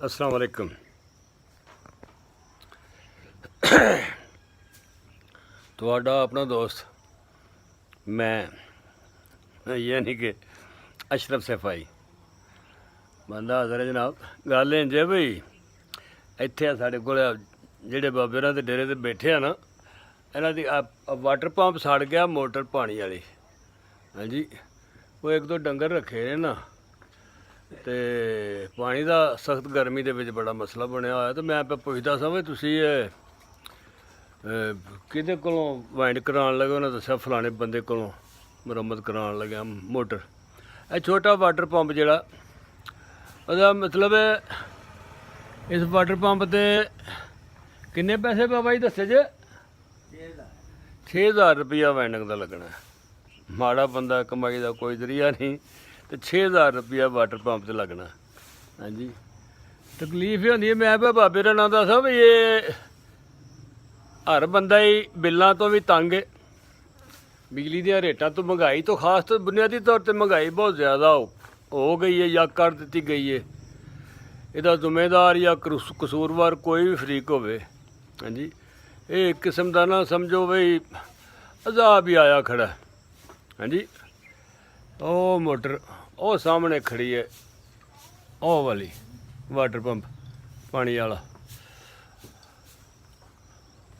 अस्सलाम वालेकुम। ਤੁਹਾਡਾ ਆਪਣਾ ਦੋਸਤ ਮੈਂ ਯਾਨੀ ਕਿ ਅਸ਼ਰਫ ਸੈਫਾਈ ਬੰਦਾ ਹਾਜ਼ਰ ਹੈ ਜਨਾਬ। ਗੱਲ ਇੰਝ ਹੈ ਬਈ ਇੱਥੇ ਸਾਡੇ ਕੋਲ ਜਿਹੜੇ ਬਾਬੇਰਾਂ ਦੇ ਡੇਰੇ 'ਤੇ ਬੈਠੇ ਆ ਨਾ, ਇਹਨਾਂ ਦੀ ਵਾਟਰ ਪੰਪ ਸੜ ਗਿਆ, ਮੋਟਰ ਪਾਣੀ ਵਾਲੀ। ਹਾਂਜੀ, ਉਹ ਇੱਕ ਦੋ ਡੰਗਰ ਰੱਖੇ ਨੇ ਨਾ, ਅਤੇ ਪਾਣੀ ਦਾ ਸਖਤ ਗਰਮੀ ਦੇ ਵਿੱਚ ਬੜਾ ਮਸਲਾ ਬਣਿਆ ਹੋਇਆ। ਅਤੇ ਮੈਂ ਪੁੱਛਦਾ ਸਾਂ ਵੀ ਤੁਸੀਂ ਇਹ ਕਿਹਦੇ ਕੋਲੋਂ ਵਾਇੰਡ ਕਰਾਉਣ ਲੱਗੇ? ਉਹਨਾਂ ਦੱਸਿਆ ਫਲਾਣੇ ਬੰਦੇ ਕੋਲੋਂ ਮੁਰੰਮਤ ਕਰਾਉਣ ਲੱਗਿਆ ਮੋਟਰ। ਇਹ ਛੋਟਾ ਵਾਟਰ ਪੰਪ ਜਿਹੜਾ, ਉਹਦਾ ਮਤਲਬ ਇਸ ਵਾਟਰ ਪੰਪ 'ਤੇ ਕਿੰਨੇ ਪੈਸੇ ਬਾਬਾ ਜੀ ਦੱਸੇ ਜੇ? 6000 ਰੁਪਈਆ ਵਾਇੰਡਿੰਗ ਦਾ ਲੱਗਣਾ। ਮਾੜਾ ਬੰਦਾ, ਕਮਾਈ ਦਾ ਕੋਈ ਜ਼ਰੀਆ ਨਹੀਂ, ਅਤੇ 6000 ਰੁਪਈਆ ਵਾਟਰ ਪੰਪ 'ਤੇ ਲੱਗਣਾ। ਹਾਂਜੀ, ਤਕਲੀਫ ਇਹ ਹੁੰਦੀ ਹੈ। ਮੈਂ ਬਾਬੇ ਦਾ ਨਾਂ ਦੱਸਾਂ ਵੀ ਇਹ ਹਰ ਬੰਦਾ ਹੀ ਬਿੱਲਾਂ ਤੋਂ ਵੀ ਤੰਗ ਹੈ, ਬਿਜਲੀ ਦੀਆਂ ਰੇਟਾਂ ਤੋਂ, ਮਹਿੰਗਾਈ ਤੋਂ, ਖਾਸ ਤੋਂ ਬੁਨਿਆਦੀ ਤੌਰ 'ਤੇ ਮਹਿੰਗਾਈ ਬਹੁਤ ਜ਼ਿਆਦਾ ਹੋ ਗਈ ਹੈ ਜਾਂ ਕਰ ਦਿੱਤੀ ਗਈ ਹੈ। ਇਹਦਾ ਜ਼ਿੰਮੇਦਾਰ ਜਾਂ ਕਸੂਰਵਾਰ ਕੋਈ ਵੀ ਫਰੀਕ ਹੋਵੇ। ਹਾਂਜੀ, ਇਹ ਇੱਕ ਕਿਸਮ ਦਾ ਨਾ ਸਮਝੋ ਬਈ ਅਜ਼ਾਬ ਹੀ ਆਇਆ ਖੜਾ। ਹਾਂਜੀ, ਉਹ ਮੋਟਰ ਉਹ ਸਾਹਮਣੇ ਖੜੀ ਹੈ, ਉਹ ਵਾਲੀ ਵਾਟਰ ਪੰਪ ਪਾਣੀ ਵਾਲਾ।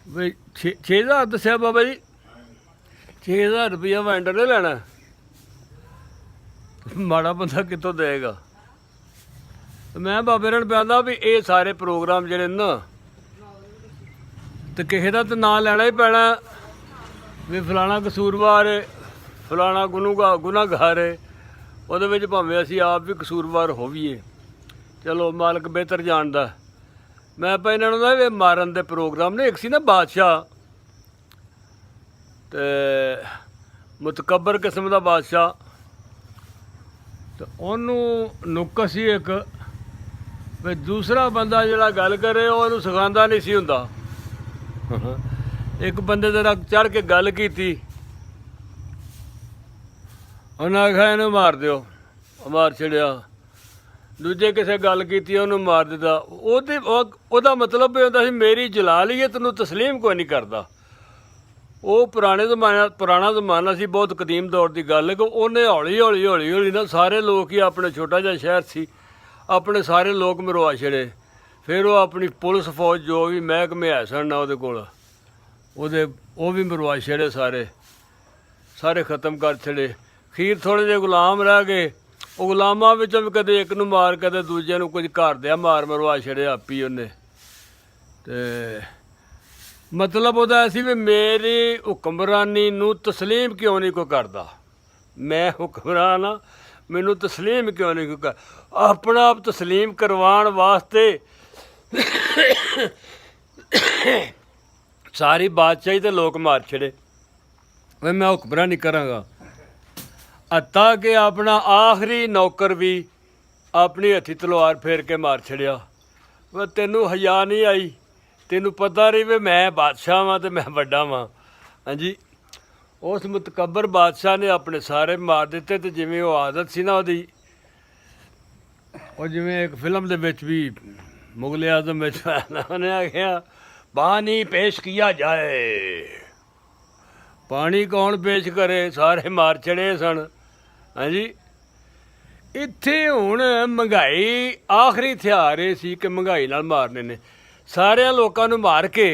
ਬਈ 6000 ਦੱਸਿਆ ਬਾਬਾ ਜੀ। 6000 ਰੁਪਈਆ ਵੈਂਡਰ ਨੇ ਲੈਣਾ, ਮਾੜਾ ਬੰਦਾ ਕਿੱਥੋਂ ਦੇਗਾ? ਮੈਂ ਬਾਬੇ ਨਾਲ ਪਿਆਂਦਾ ਵੀ ਇਹ ਸਾਰੇ ਪ੍ਰੋਗਰਾਮ ਜਿਹੜੇ ਨਾ, ਤੇ ਕਿਸੇ ਦਾ ਤਾਂ ਨਾਂ ਲੈਣਾ ਹੀ ਪੈਣਾ ਵੀ ਫਲਾਣਾ ਕਸੂਰਵਾਰ ਹੈ, ਫਲਾਣਾ ਗੁਨਾਹਗਾਰ ਹੈ। ਉਹਦੇ ਵਿੱਚ ਭਾਵੇਂ ਅਸੀਂ ਆਪ ਵੀ ਕਸੂਰਵਾਰ ਹੋਵੀਏ, ਚਲੋ ਮਾਲਕ ਬਿਹਤਰ ਜਾਣਦਾ। ਮੈਂ ਆਪਾਂ ਇਹਨਾਂ ਨੂੰ ਨਾ ਮਾਰਨ ਦੇ ਪ੍ਰੋਗਰਾਮ ਨੇ। ਇੱਕ ਸੀ ਨਾ ਬਾਦਸ਼ਾਹ, ਅਤੇ ਮੁਤਕੱਬਰ ਕਿਸਮ ਦਾ ਬਾਦਸ਼ਾਹ, ਅਤੇ ਉਹਨੂੰ ਨੁੱਕਰ ਸੀ ਇੱਕ ਵੀ ਦੂਸਰਾ ਬੰਦਾ ਜਿਹੜਾ ਗੱਲ ਕਰੇ ਉਹ ਉਹਨੂੰ ਸਿਖਾਉਂਦਾ ਨਹੀਂ ਸੀ ਹੁੰਦਾ। ਇੱਕ ਬੰਦੇ ਦੇ ਨਾਲ ਚੜ੍ਹ ਕੇ ਗੱਲ ਕੀਤੀ, ਉਹਨਾਂ ਆਖਿਆ ਇਹਨੂੰ ਮਾਰ ਦਿਓ, ਮਾਰ ਛੱਡਿਆ। ਦੂਜੇ ਕਿਸੇ ਗੱਲ ਕੀਤੀ, ਉਹਨੂੰ ਮਾਰ ਦਿੱਤਾ। ਉਹਦਾ ਮਤਲਬ ਇਹ ਹੁੰਦਾ ਸੀ ਮੇਰੀ ਜਲਾਲੀਅਤ ਨੂੰ ਤਸਲੀਮ ਕੋਈ ਨਹੀਂ ਕਰਦਾ। ਉਹ ਪੁਰਾਣਾ ਜ਼ਮਾਨਾ ਸੀ, ਬਹੁਤ ਕਦੀਮ ਦੌਰ ਦੀ ਗੱਲ ਹੈ ਕਿ ਉਹਨੇ ਹੌਲੀ ਨਾ ਸਾਰੇ ਲੋਕ ਹੀ, ਆਪਣੇ ਛੋਟਾ ਜਿਹਾ ਸ਼ਹਿਰ ਸੀ, ਆਪਣੇ ਸਾਰੇ ਲੋਕ ਮਰਵਾ ਛੜੇ। ਫਿਰ ਉਹ ਆਪਣੀ ਪੁਲਿਸ ਫੌਜ ਜੋ ਵੀ ਮਹਿਕਮੇ ਹੈ ਸਨ ਨਾ ਉਹਦੇ ਕੋਲ, ਉਹ ਵੀ ਮਰਵਾ ਛੜੇ, ਸਾਰੇ ਖ਼ਤਮ ਕਰ ਛੜੇ। ਅਖੀਰ ਥੋੜ੍ਹੇ ਜਿਹੇ ਗੁਲਾਮ ਰਹਿ ਗਏ। ਉਹ ਗੁਲਾਮਾਂ ਵਿੱਚੋਂ ਵੀ ਕਦੇ ਇੱਕ ਨੂੰ ਮਾਰ, ਕਦੇ ਦੂਜੇ ਨੂੰ, ਕੁਝ ਘਰ ਦਿਆ ਮਰਵਾ ਛੜਿਆ ਆਪੀ ਉਹਨੇ। ਅਤੇ ਮਤਲਬ ਉਹਦਾ ਸੀ ਵੀ ਮੇਰੀ ਹੁਕਮਰਾਨੀ ਨੂੰ ਤਸਲੀਮ ਕਿਉਂ ਨਹੀਂ ਕੋਈ ਕਰਦਾ? ਮੈਂ ਹੁਕਮਰਾਨ ਹਾਂ, ਮੈਨੂੰ ਤਸਲੀਮ ਕਿਉਂ ਨਹੀਂ ਕੋਈ ਆਪਣਾ ਆਪ ਤਸਲੀਮ ਕਰਵਾਉਣ ਵਾਸਤੇ ਸਾਰੀ ਬਾਦਸ਼ਾਹੀ ਤੇ ਲੋਕ ਮਾਰ ਛੜੇ। ਮੈਂ ਹੁਕਮਰਾਨੀ ਕਰਾਂਗਾ। ਹੱਤਾ ਕਿ ਆਪਣਾ ਆਖਰੀ ਨੌਕਰ ਵੀ ਆਪਣੀ ਹੱਥੀ ਤਲਵਾਰ ਫੇਰ ਕੇ ਮਾਰ ਛੜਿਆ। ਵੀ ਤੈਨੂੰ ਹਯਾ ਨਹੀਂ ਆਈ? ਤੈਨੂੰ ਪਤਾ ਨਹੀਂ ਵੀ ਮੈਂ ਬਾਦਸ਼ਾਹ ਵਾਂ ਅਤੇ ਮੈਂ ਵੱਡਾ ਵਾਂ? ਹਾਂਜੀ, ਉਸ ਮੁਤਕੱਬਰ ਬਾਦਸ਼ਾਹ ਨੇ ਆਪਣੇ ਸਾਰੇ ਮਾਰ ਦਿੱਤੇ। ਅਤੇ ਜਿਵੇਂ ਉਹ ਆਦਤ ਸੀ ਨਾ ਉਹਦੀ, ਉਹ ਜਿਵੇਂ ਇੱਕ ਫਿਲਮ ਦੇ ਵਿੱਚ ਵੀ ਮੁਗਲ ਆਜ਼ਮ ਵਿੱਚ ਉਹਨੇ ਆਖਿਆ ਪਾਣੀ ਪੇਸ਼ ਕੀਤਾ ਜਾਏ। ਪਾਣੀ ਕੌਣ ਪੇਸ਼ ਕਰੇ? ਸਾਰੇ ਮਾਰ ਚੜੇ ਸਨ। ਹਾਂਜੀ, ਇੱਥੇ ਹੁਣ ਮਹਿੰਗਾਈ ਆਖਰੀ ਹਥਿਆਰ ਇਹ ਸੀ ਕਿ ਮਹਿੰਗਾਈ ਨਾਲ ਮਾਰਨੇ ਨੇ ਸਾਰਿਆਂ ਲੋਕਾਂ ਨੂੰ ਮਾਰ ਕੇ,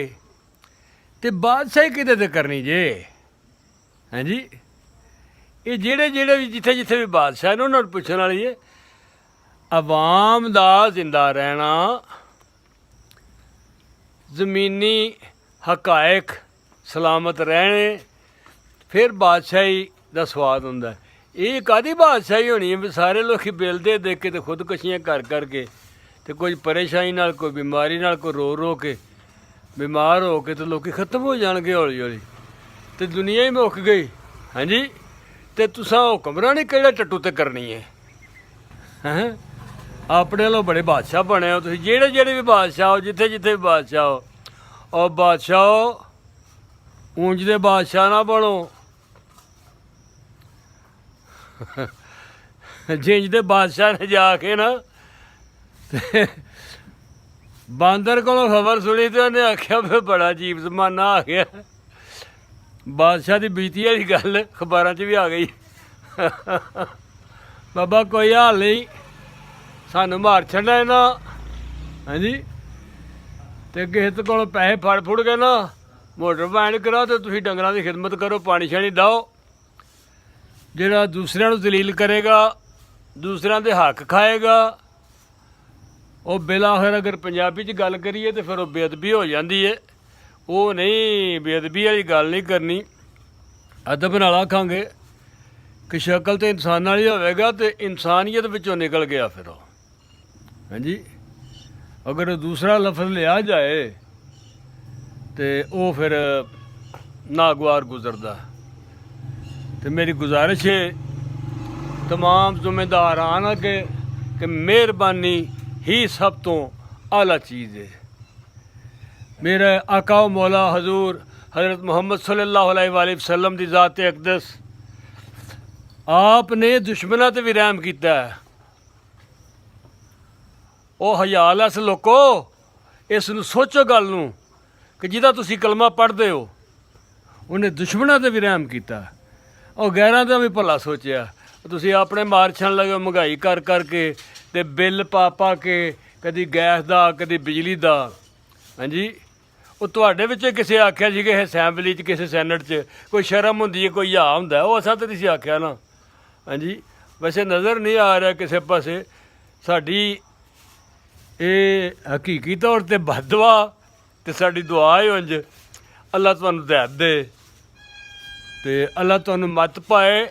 ਅਤੇ ਬਾਦਸ਼ਾਹੀ ਕਿਤੇ 'ਤੇ ਕਰਨੀ ਜੇ। ਹਾਂਜੀ, ਇਹ ਜਿਹੜੇ ਵੀ ਜਿੱਥੇ ਵੀ ਬਾਦਸ਼ਾਹ ਨੇ ਉਹਨਾਂ ਨੂੰ ਪੁੱਛਣ ਵਾਲੀ ਹੈ। ਆਵਾਮ ਦਾ ਜ਼ਿੰਦਾ ਰਹਿਣਾ, ਜ਼ਮੀਨੀ ਹਕਾਇਕ ਸਲਾਮਤ ਰਹਿਣੇ, ਫਿਰ ਬਾਦਸ਼ਾਹੀ ਦਾ ਸਵਾਦ ਹੁੰਦਾ। ਇਹ ਕਾਹਦੀ ਬਾਦਸ਼ਾਹੀ ਹੋਣੀ ਹੈ ਵੀ ਸਾਰੇ ਲੋਕ ਬਿਲਦੇ ਦੇਖ ਕੇ ਅਤੇ ਖੁਦਕੁਸ਼ੀਆਂ ਕਰ ਕਰਕੇ, ਅਤੇ ਕੁਝ ਪਰੇਸ਼ਾਨੀ ਨਾਲ, ਕੋਈ ਬਿਮਾਰੀ ਨਾਲ, ਕੋਈ ਰੋ ਕੇ ਬਿਮਾਰ ਹੋ ਕੇ, ਅਤੇ ਲੋਕ ਖਤਮ ਹੋ ਜਾਣਗੇ ਹੌਲੀ ਅਤੇ ਦੁਨੀਆ ਹੀ ਮੁੱਕ ਗਈ। ਹਾਂਜੀ, ਅਤੇ ਤੁਸੀਂ ਹੁਕਮਰਾਨੀ ਕਿਹੜੇ ਟੱਟੂ 'ਤੇ ਕਰਨੀ ਹੈ? ਹੈਂ, ਆਪਣੇ ਵੱਲੋਂ ਬੜੇ ਬਾਦਸ਼ਾਹ ਬਣੇ ਹੋ ਤੁਸੀਂ। ਜਿਹੜੇ ਵੀ ਬਾਦਸ਼ਾਹ ਹੋ, ਜਿੱਥੇ ਵੀ ਬਾਦਸ਼ਾਹ ਹੋ, ਉਹ ਬਾਦਸ਼ਾਹ ਉਂਝ ਦੇ ਬਾਦਸ਼ਾਹ ਨਾ ਬਣੋ। ਜਿੰਜ ਦੇ ਬਾਦਸ਼ਾਹ ਨੇ ਜਾ ਕੇ ਨਾ ਤੇ ਬਾਂਦਰ ਕੋਲੋਂ ਖਬਰ ਸੁਣੀ ਤੇ ਉਹਨੇ ਆਖਿਆ ਵੀ ਬੜਾ ਅਜੀਬ ਜ਼ਮਾਨਾ ਆ ਗਿਆ। ਬਾਦਸ਼ਾਹ ਦੀ ਬੀਤੀ ਵਾਲੀ ਗੱਲ ਅਖਬਾਰਾਂ 'ਚ ਵੀ ਆ ਗਈ। ਬਾਬਾ ਕੋਈ ਹਾਲ ਨਹੀਂ, ਸਾਨੂੰ ਮਾਰ ਛੱਡਣਾ ਇਹਨਾਂ। ਹਾਂਜੀ, ਤੇ ਕਿਸੇ ਕੋਲੋਂ ਪੈਸੇ ਫੜ ਕੇ ਨਾ ਮੋਟਰ ਵੈਨ ਕਰਾਓ ਤੇ ਤੁਸੀਂ ਡੰਗਰਾਂ ਦੀ ਖਿਦਮਤ ਕਰੋ, ਪਾਣੀ ਛਾਣੀ ਲਾਓ। ਜਿਹੜਾ ਦੂਸਰਿਆਂ ਨੂੰ ਦਲੀਲ ਕਰੇਗਾ, ਦੂਸਰਿਆਂ ਦੇ ਹੱਕ ਖਾਏਗਾ, ਉਹ ਬਿਲਾ ਫਿਰ ਅਗਰ ਪੰਜਾਬੀ 'ਚ ਗੱਲ ਕਰੀਏ ਤਾਂ ਫਿਰ ਉਹ ਬੇਅਦਬੀ ਹੋ ਜਾਂਦੀ ਹੈ। ਉਹ ਨਹੀਂ, ਬੇਅਦਬੀ ਵਾਲੀ ਗੱਲ ਨਹੀਂ ਕਰਨੀ। ਅਦਬ ਨਾਲ ਆਖਾਂਗੇ ਕਿ ਸ਼ਕਲ ਤਾਂ ਇਨਸਾਨ ਵਾਲੀ ਹੋਵੇਗਾ ਤੇ ਇਨਸਾਨੀਅਤ ਵਿੱਚੋਂ ਨਿਕਲ ਗਿਆ ਫਿਰ ਉਹ। ਹਾਂਜੀ, ਅਗਰ ਦੂਸਰਾ ਲਫ਼ਜ਼ ਲਿਆ ਜਾਏ ਤੇ ਉਹ ਫਿਰ ਨਾਗਵਾਰ ਗੁਜ਼ਰਦਾ। ਤੇ ਮੇਰੀ ਗੁਜ਼ਾਰਿਸ਼ ਹੈ तमाम ਜ਼ਿੰਮੇਦਾਰਾਂ ਅੱਗੇ ਕਿ ਮਿਹਰਬਾਨੀ ਹੀ ਸਭ ਤੋਂ ਆਲਾ ਚੀਜ਼ ਹੈ। मेरे आका मौला हजूर हज़रत मोहम्मद सल्लल्लाहु अलैहि वसल्लम की ज़ात अक़दस आपने दुश्मनों ते भी रहम किया है। ਉਹ ਹਯਾਲ ਐ ਲੋਕੋ, ਇਸ ਨੂੰ ਸੋਚੋ ਗੱਲ ਨੂੰ ਕਿ ਜਿਹਦਾ ਤੁਸੀਂ ਕਲਮਾ ਪੜ੍ਹਦੇ ਹੋ ਉਹਨੇ ਦੁਸ਼ਮਣਾਂ 'ਤੇ ਵੀ ਰਹਿਮ ਕੀਤਾ, ਉਹ ਗੈਰਾਂ ਦਾ ਵੀ ਭਲਾ ਸੋਚਿਆ। ਤੁਸੀਂ ਆਪਣੇ ਮਾਰਛਣ ਲੱਗੇ ਮਹਿੰਗਾਈ ਕਰ ਕਰਕੇ ਤੇ ਬਿੱਲ ਪਾ ਕੇ, ਕਦੀ ਗੈਸ ਦਾ ਕਦੀ ਬਿਜਲੀ ਦਾ। ਹਾਂਜੀ, ਉਹ ਤੁਹਾਡੇ ਵਿੱਚ ਕਿਸੇ ਆਖਿਆ ਸੀ ਕਿ ਅਸੈਂਬਲੀ 'ਚ ਕਿਸੇ ਸੈਨੇਟ 'ਚ ਕੋਈ ਸ਼ਰਮ ਹੁੰਦੀ ਹੈ, ਕੋਈ ਹਾ ਹੁੰਦਾ, ਉਹ ਅਸਾਂ ਤਾਂ ਤੁਸੀਂ ਆਖਿਆ ਨਾ। ਹਾਂਜੀ, ਵੈਸੇ ਨਜ਼ਰ ਨਹੀਂ ਆ ਰਿਹਾ ਕਿਸੇ ਪਾਸੇ ਸਾਡੀ ਇਹ ਹਕੀਕੀ ਤੌਰ 'ਤੇ ਬਦਦੁਆ ਤੇ ਸਾਡੀ ਦੁਆ ਹੈ ਉਂਝ ਅੱਲਾ ਤੁਹਾਨੂੰ ਹਦਾਇਤ ਦੇ ਤੇ ਅੱਲਾ ਤੁਹਾਨੂੰ ਮੱਤ ਪਾਏ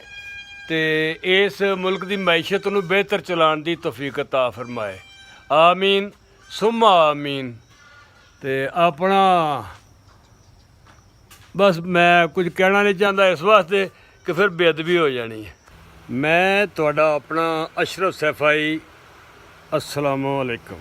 ਤੇ ਇਸ ਮੁਲਕ ਦੀ ਮੈਸ਼ਤ ਨੂੰ ਬਿਹਤਰ ਚਲਾਉਣ ਦੀ ਤੌਫੀਕ ਅਤਾ ਫਰਮਾਏ। ਆਮੀਨ ਸੁਮਾ ਆਮੀਨ। ਤੇ ਆਪਣਾ ਬਸ ਮੈਂ ਕੁਝ ਕਹਿਣਾ ਨਹੀਂ ਚਾਹੁੰਦਾ ਇਸ ਵਾਸਤੇ ਕਿ ਫਿਰ ਬੇਅਦਬੀ ਹੋ ਜਾਣੀ ਹੈ। ਮੈਂ ਤੁਹਾਡਾ ਆਪਣਾ ਅਸ਼ਰਫ ਸੈਫਾਈ। अस्सलामु अलैकुम।